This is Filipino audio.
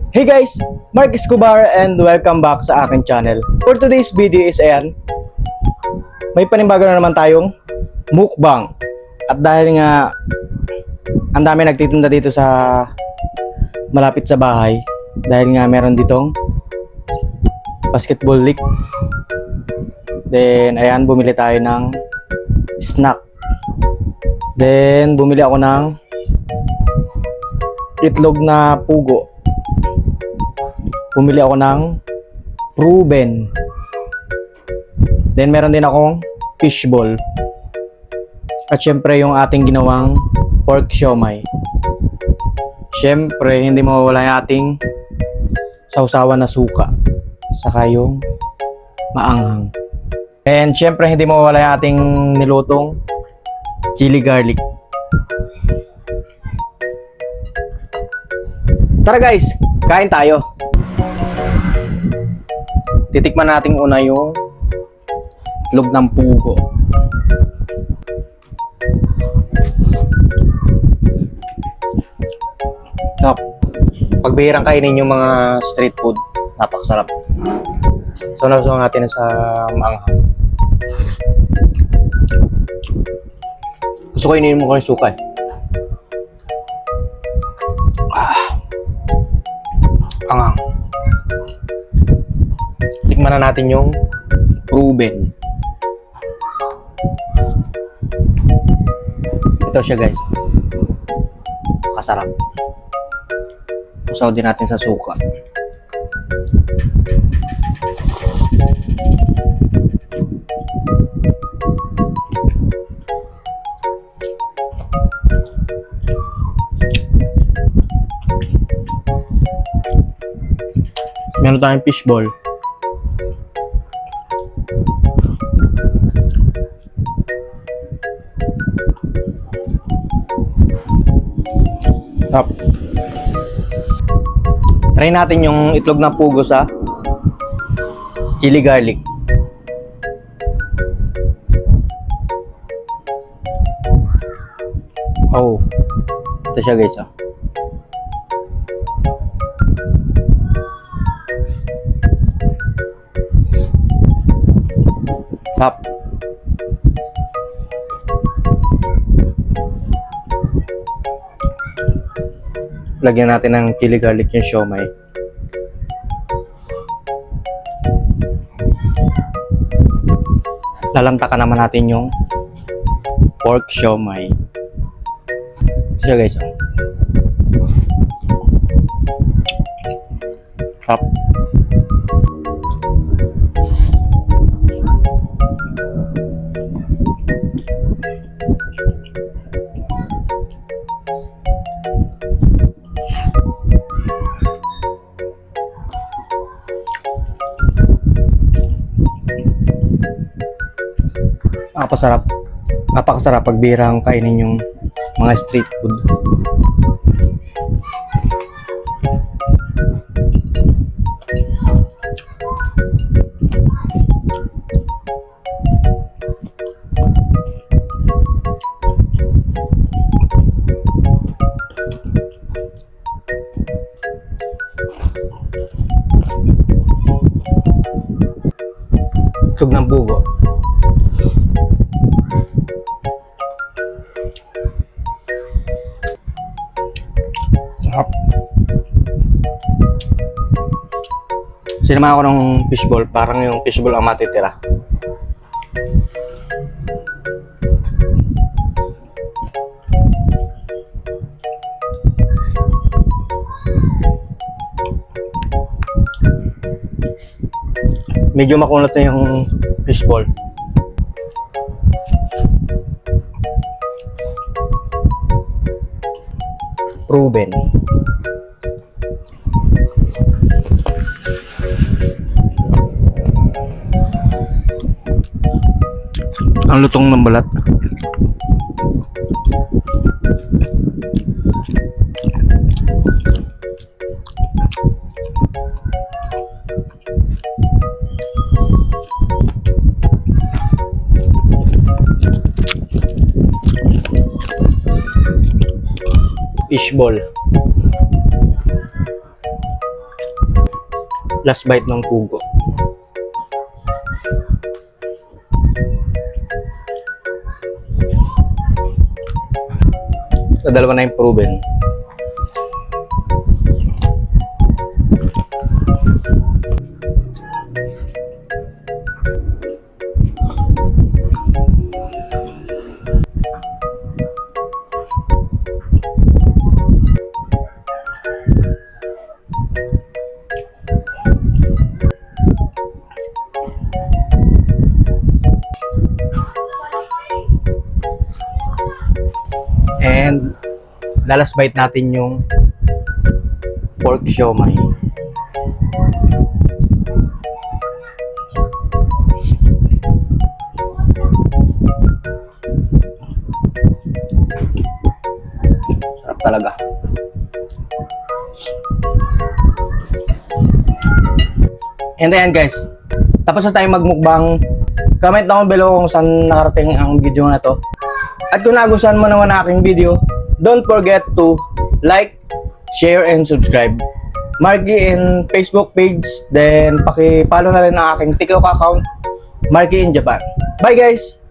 Hey guys, Mark Escobar and welcome back sa aking channel. For today's video is ayan, may panibago na naman tayong mukbang. At dahil nga ang dami nagtitinda dito sa malapit sa bahay, dahil nga meron ditong basketball league. Then ayan, bumili tayo ng snack. Then bumili ako ng itlog na pugo. Bumili ako ng Proven. Then meron din akong fishball. At syempre yung ating ginawang pork siomai. Syempre hindi mawawala yung ating sausawan na suka. Saka yung maanghang. And syempre hindi mawawala yung ating nilutong chili garlic. Tara guys, kain tayo. Titikman natin una yung itlog ng pugo. Pagbihirang kainin yung mga street food, napakasarap. So nasusunod natin sa maanghang. Gusto ko inin mo ko yung suka eh. Anghang. Tikman na natin yung Proven. Ito siya guys. Kasarap. Usaw din natin sa suka. Meron tayong fishball. Tap. Try natin yung itlog na pugo sa chili garlic. Oh. Ito siya guys, oh. Tap. Lagyan natin ng chili garlic yung siomai. Lalantakan naman natin yung pork siomai. Ito siya guys, oh. Tap. Napakasarap pagbirang kainin yung mga street food. Itlog ng pugo. Sinama ako ng fishball, parang yung fishball ang matitira. Medyo makunat na yung fishball. Proven. Ang lutong ng balat. fishball. last bite ng pugo. So, dalawa na yung proven. And lalas bite natin yung pork siomai. Sarap talaga. And ayan guys, tapos na tayo magmukbang. Comment down below kung saan nakarating ang video na to. At kung nagustuhan mo naman ang aking video, don't forget to like, share, and subscribe. Marky in Facebook page, then paki-follow na rin ang aking TikTok account, Marky in Japan. Bye guys!